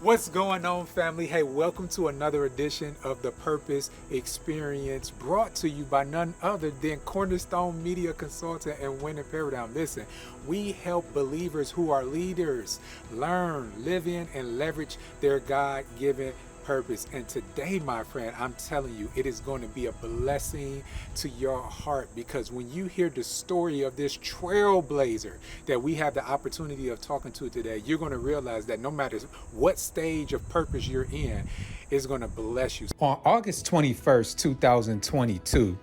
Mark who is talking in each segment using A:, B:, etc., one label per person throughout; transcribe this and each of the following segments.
A: What's going on, family? Hey, welcome to another edition of the Purpose Experience, brought to you by none other than Cornerstone Media Consultant and Winning Paradigm. Listen, we help believers who are leaders learn, live in, and leverage their God-given purpose. And today, my friend, I'm telling you, it is going to be a blessing to your heart, because when you hear the story of this trailblazer that we have the opportunity of talking to today, you're going to realize that no matter what stage of purpose you're in, it's going to bless you. On August 21st, 2022,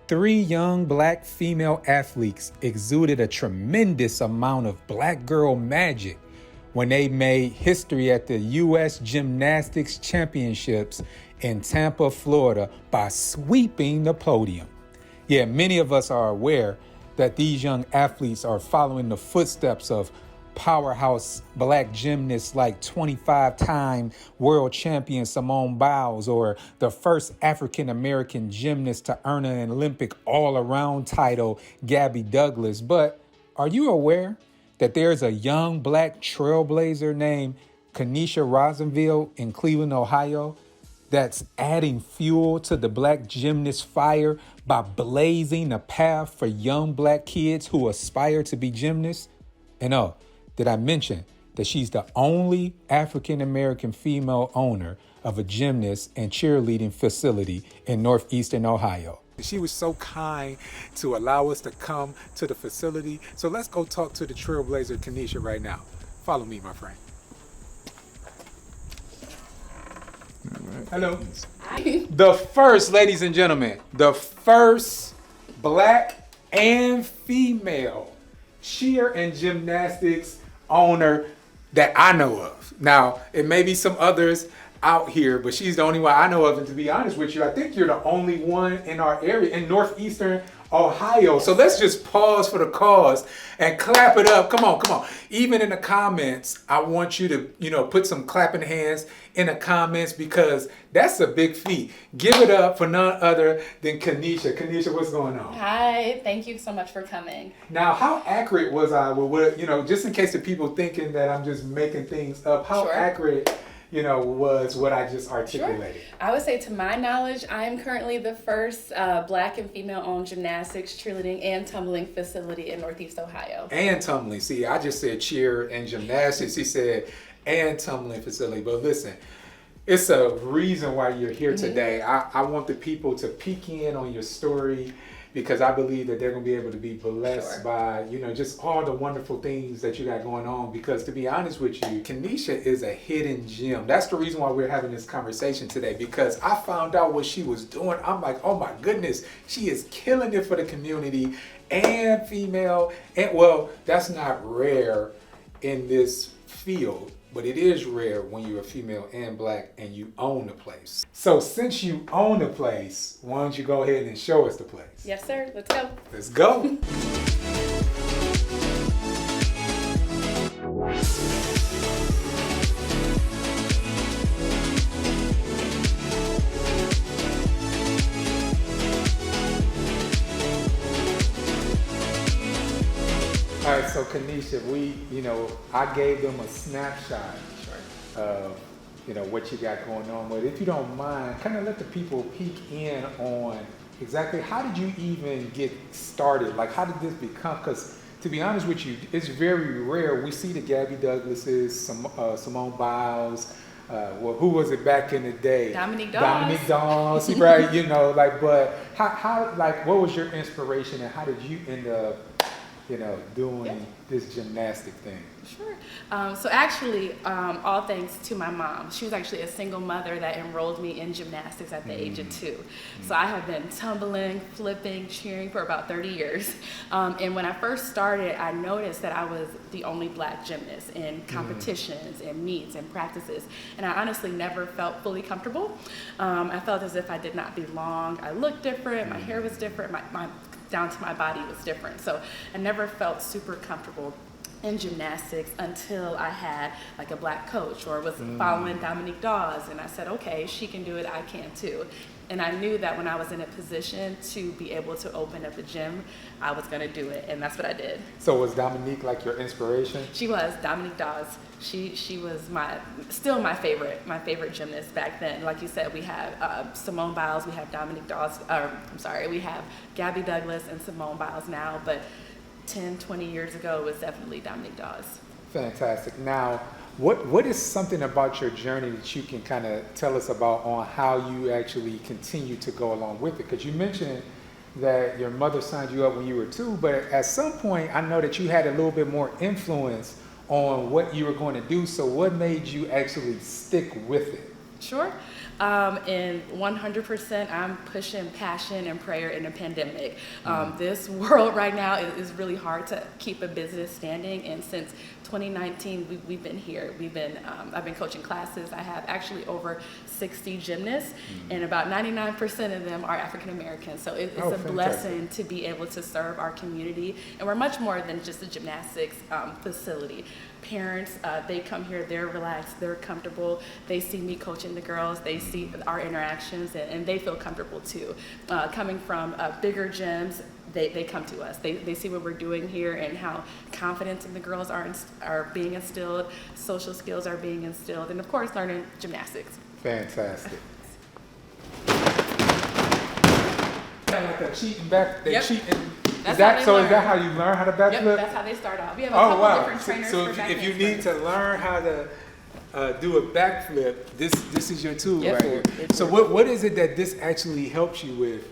A: three young black female athletes exuded a tremendous amount of black girl magic when they made history at the U.S. Gymnastics Championships in Tampa, Florida, by sweeping the podium. Yeah, many of us are aware that these young athletes are following the footsteps of powerhouse black gymnasts like 25-time world champion Simone Biles, or the first African-American gymnast to earn an Olympic all-around title, Gabby Douglas. But are you aware that there's a young black trailblazer named Kanisha Rounsaville in Cleveland, Ohio, that's adding fuel to the black gymnast fire by blazing a path for young black kids who aspire to be gymnasts? And did I mention that she's the only African-American female owner of a gymnast and cheerleading facility in northeastern Ohio? She was so kind to allow us to come to the facility. So let's go talk to the trailblazer, Kanisha, right now. Follow me, my friend. Hello. The first, ladies and gentlemen, the first black and female cheer and gymnastics owner that I know of. Now, it may be some others out here, but she's the only one I know of. And to be honest with you, I think you're the only one in our area in northeastern Ohio. So let's just pause for the cause and clap it up. Come on, come on. Even in the comments, I want you to, put some clapping hands in the comments, because that's a big feat. Give it up for none other than Kanisha. Kanisha, what's going on?
B: Hi, thank you so much for coming.
A: Now, how accurate was I with what, just in case of people thinking that I'm just making things up, how
B: Sure.
A: accurate was what I just articulated?
B: Sure. I would say, to my knowledge, I am currently the first black and female-owned gymnastics, cheerleading, and tumbling facility in Northeast Ohio.
A: And tumbling. See, I just said cheer and gymnastics. He said and tumbling facility. But listen, it's a reason why you're here today. I want the people to peek in on your story, because I believe that they're going to be able to be blessed by, just all the wonderful things that you got going on. Because to be honest with you, Kanisha is a hidden gem. That's the reason why we're having this conversation today, because I found out what she was doing. I'm like, oh my goodness, she is killing it for the community, and female. And well, that's not rare in this field, but it is rare when you're a female and black and you own the place. So since you own the place, why don't you go ahead and show us the place?
B: Yes, sir. Let's go.
A: Let's go. All right, so Kanisha, I gave them a snapshot of, what you got going on. But if you don't mind, kind of let the people peek in on exactly how did you even get started? Like, how did this become? Because to be honest with you, it's very rare. We see the Gabby Douglases, Simone Biles, who was it back in the day?
B: Dominique Dawes.
A: Dominique Dawes, right? But how, what was your inspiration, and how did you end up, doing this gymnastic thing?
B: Sure. So actually, all thanks to my mom. She was actually a single mother that enrolled me in gymnastics at the age of 2. So I have been tumbling, flipping, cheering for about 30 years. And when I first started, I noticed that I was the only black gymnast in competitions and meets and practices. And I honestly never felt fully comfortable. I felt as if I did not belong. I looked different. My hair was different. My down to my body was different. So I never felt super comfortable in gymnastics until I had like a black coach, or was following Dominique Dawes, and I said, okay, she can do it, I can too. And I knew that when I was in a position to be able to open up a gym, I was going to do it, and that's what I did.
A: So was Dominique like your inspiration?
B: She was. Dominique Dawes. She was still my favorite gymnast back then. Like you said, we have Simone Biles, we have Dominique Dawes, we have Gabby Douglas and Simone Biles now, but 10, 20 years ago, it was definitely Dominique Dawes.
A: Fantastic. Now, what is something about your journey that you can kind of tell us about on how you actually continue to go along with it? Because you mentioned that your mother signed you up when you were 2, but at some point, I know that you had a little bit more influence on what you were going to do. So what made you actually stick with it?
B: Sure. And 100% I'm pushing passion and prayer in a pandemic. This world right now is really hard to keep a business standing, and since 2019 we've been here. I've been coaching classes. I have actually over 60 gymnasts, and about 99% of them are African American. So it's a blessing to be able to serve our community, and we're much more than just a gymnastics facility. Parents, they come here, they're relaxed, they're comfortable, they see me coaching the girls, they see our interactions, and they feel comfortable too. Coming from bigger gyms, they come to us. They see what we're doing here and how confidence in the girls are being instilled, social skills are being instilled, and of course learning gymnastics.
A: Fantastic. Like a cheating back, cheating. Is that how you learn how to backflip?
B: Yep, that's how they start off. We have a couple different trainers
A: so
B: for
A: if you need to learn how to do a backflip, this is your tool right here. So what is it that this actually helps you with?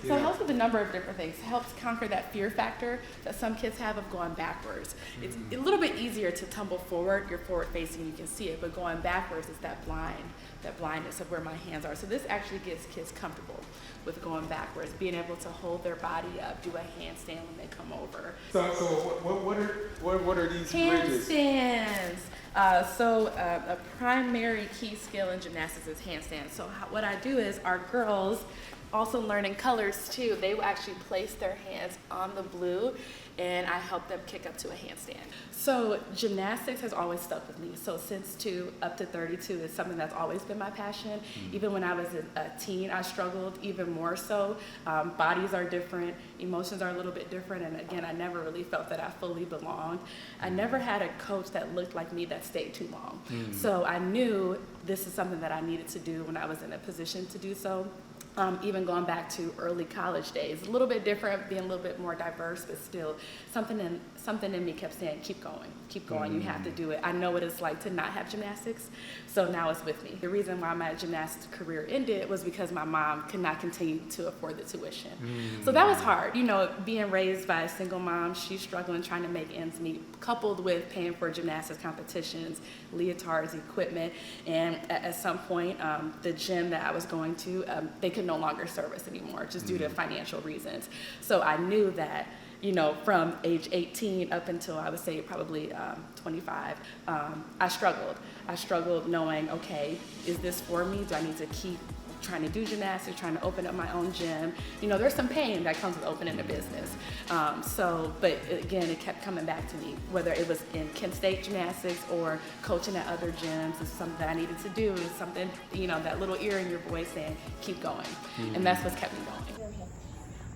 B: So it helps with a number of different things. It helps conquer that fear factor that some kids have of going backwards. It's a little bit easier to tumble forward. You're forward facing, you can see it, but going backwards is that blindness of where my hands are. So this actually gets kids comfortable with going backwards, being able to hold their body up, do a handstand when they come over.
A: So what are these bridges?
B: Handstands. A primary key skill in gymnastics is handstands. So what I do is our girls also learning colors too. They will actually place their hands on the blue, and I help them kick up to a handstand. So gymnastics has always stuck with me. So since 2 up to 32 is something that's always been my passion. Even when I was a teen, I struggled even more so. Bodies are different, emotions are a little bit different, and again, I never really felt that I fully belonged. I never had a coach that looked like me that stayed too long. So I knew this is something that I needed to do when I was in a position to do so. Even going back to early college days, a little bit different, being a little bit more diverse, but still something in me kept saying, keep going, you have to do it. I know what it's like to not have gymnastics, so now it's with me. The reason why my gymnastics career ended was because my mom could not continue to afford the tuition. So that was hard, being raised by a single mom, she's struggling trying to make ends meet, coupled with paying for gymnastics competitions, leotards, equipment, and at some point, the gym that I was going to, they could no longer serve us anymore just due to financial reasons. So I knew that, from age 18 up until I would say probably 25, I struggled knowing, okay, is this for me? Do I need to keep trying to do gymnastics, trying to open up my own gym? There's some pain that comes with opening a business. But again, it kept coming back to me, whether it was in Kent State Gymnastics or coaching at other gyms. It's something that I needed to do. It's something, that little ear in your voice saying, keep going. And that's what's kept me going.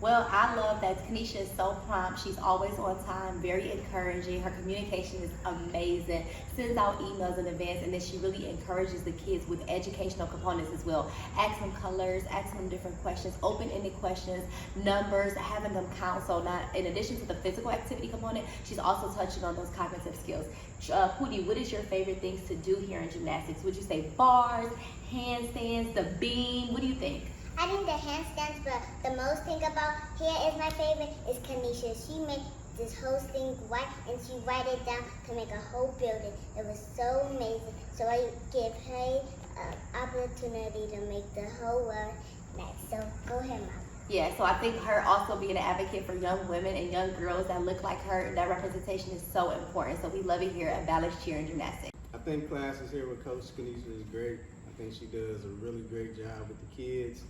C: Well, I love that Kanisha is so prompt. She's always on time, very encouraging. Her communication is amazing. Sends out emails in advance, and then she really encourages the kids with educational components as well. Ask them colors, ask them different questions, open-ended questions, numbers, having them count. So not, in addition to the physical activity component, she's also touching on those cognitive skills. Pootie, what is your favorite things to do here in gymnastics? Would you say bars, handstands, the beam? What do you think?
D: I think the handstands, but the most thing about here is my favorite is Kanisha. She made this whole thing white, and she write it down to make a whole building. It was so amazing. So I give her an opportunity to make the whole world nice. So go ahead, Mama.
C: Yeah, so I think her also being an advocate for young women and young girls that look like her, that representation is so important. So we love it here at Balancecheer&gym.
E: I think classes here with Coach Kanisha is great. I think she does a really great job with the kids.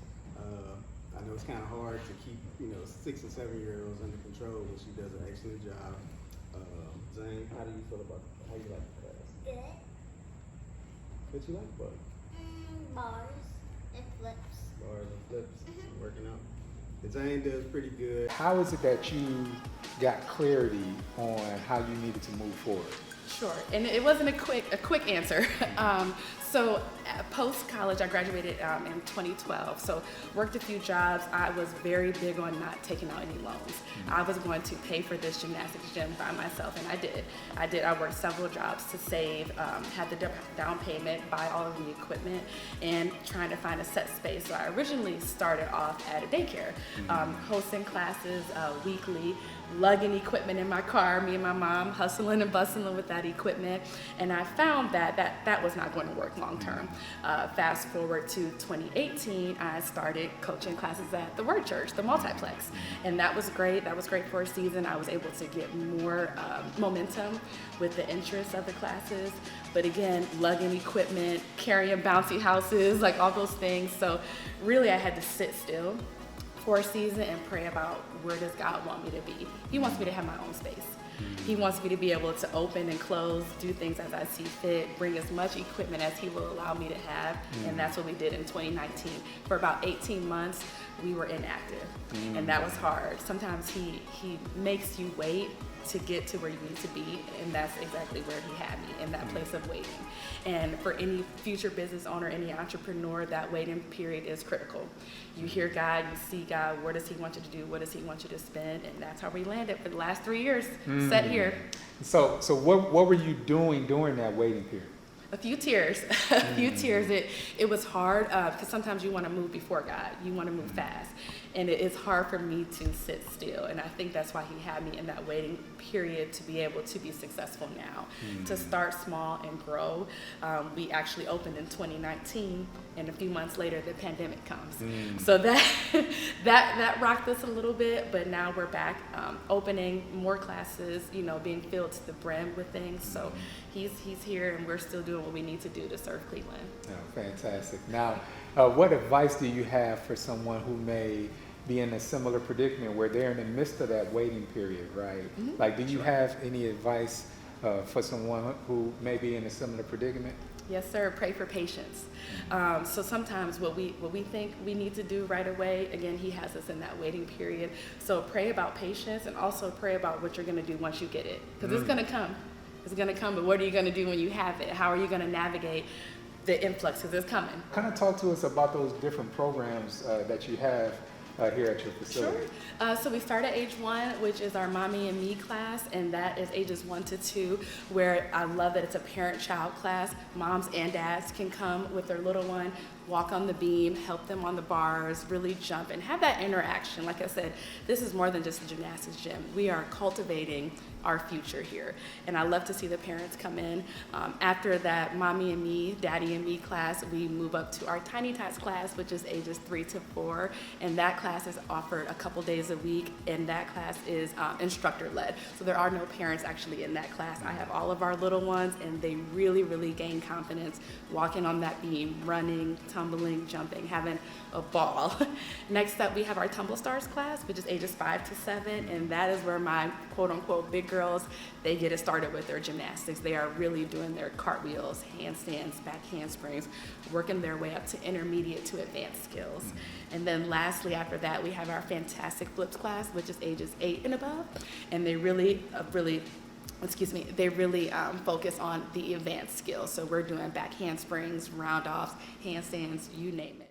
E: I know it's kind of hard to keep, 6 and 7-year-olds under control, but she does an excellent job. Zane, how do you feel about how you like the class?
D: Good.
E: What you like about it?
D: Bars. And flips.
E: Bars and flips, working out. Zane does pretty good.
A: How is it that you got clarity on how you needed to move forward?
B: Sure, and it wasn't a quick answer. So post college, I graduated in 2012. So worked a few jobs. I was very big on not taking out any loans. I was going to pay for this gymnastics gym by myself, and I did. I worked several jobs to save, had the down payment, buy all of the equipment, and trying to find a set space. So I originally started off at a daycare, hosting classes weekly, lugging equipment in my car, me and my mom hustling and bustling with that equipment, and I found that was not going to work long term. Fast forward to 2018, I started coaching classes at the Word Church, the multiplex, and that was great. That was great for a season. I was able to get more momentum with the interest of the classes, but again, lugging equipment, carrying bouncy houses, like all those things. So really I had to sit still for a season and pray about where does God want me to be. He wants me to have my own space. He wants me to be able to open and close, do things as I see fit, bring as much equipment as he will allow me to have, and that's what we did in 2019. For about 18 months, we were inactive, and that was hard. Sometimes he makes you wait to get to where you need to be, and that's exactly where he had me, in that place of waiting. And for any future business owner, any entrepreneur, that waiting period is critical. You hear God, you see God, where does he want you to do, what does he want you to spend, and that's how we landed for the last 3 years, set here.
A: So what were you doing during that waiting period?
B: A few tears, a few tears. It was hard because sometimes you want to move before God. You want to move fast. And it is hard for me to sit still. And I think that's why he had me in that waiting period to be able to be successful now, to start small and grow. We actually opened in 2019, and a few months later, the pandemic comes. So that rocked us a little bit, but now we're back opening more classes, being filled to the brim with things. So he's here, and we're still doing what we need to do to serve Cleveland.
A: Oh, fantastic. Now, what advice do you have for someone who may be in a similar predicament where they're in the midst of that waiting period, right? Like, do you have any advice for someone who may be in a similar predicament?
B: Yes, sir. Pray for patience. So sometimes what we think we need to do right away, again, he has us in that waiting period. So pray about patience, and also pray about what you're going to do once you get it, because it's going to come. It's going to come, but what are you going to do when you have it? How are you going to navigate the influx, because it's coming?
A: Kind of talk to us about those different programs that you have here at your facility.
B: Sure. So we start at age 1, which is our Mommy and Me class, and that is ages 1 to 2, where I love that it's a parent-child class. Moms and dads can come with their little one, walk on the beam, help them on the bars, really jump and have that interaction. Like I said, this is more than just a gymnastics gym. We are cultivating our future here, and I love to see the parents come in. After that Mommy and Me, Daddy and Me class, we move up to our Tiny Tots class, which is ages 3 to 4, and that class is offered a couple days a week, and that class is instructor-led. So there are no parents actually in that class. I have all of our little ones, and they really, really gain confidence walking on that beam, running, tumbling, jumping, having a ball. Next up, we have our Tumble Stars class, which is ages 5 to 7, and that is where my quote-unquote big girls, they get it started with their gymnastics. They are really doing their cartwheels, handstands, back handsprings, working their way up to intermediate to advanced skills. And then lastly, after that, we have our fantastic flips class, which is ages 8 and above, and they really focus on the advanced skills. So we're doing back handsprings, round offs, handstands, you name it.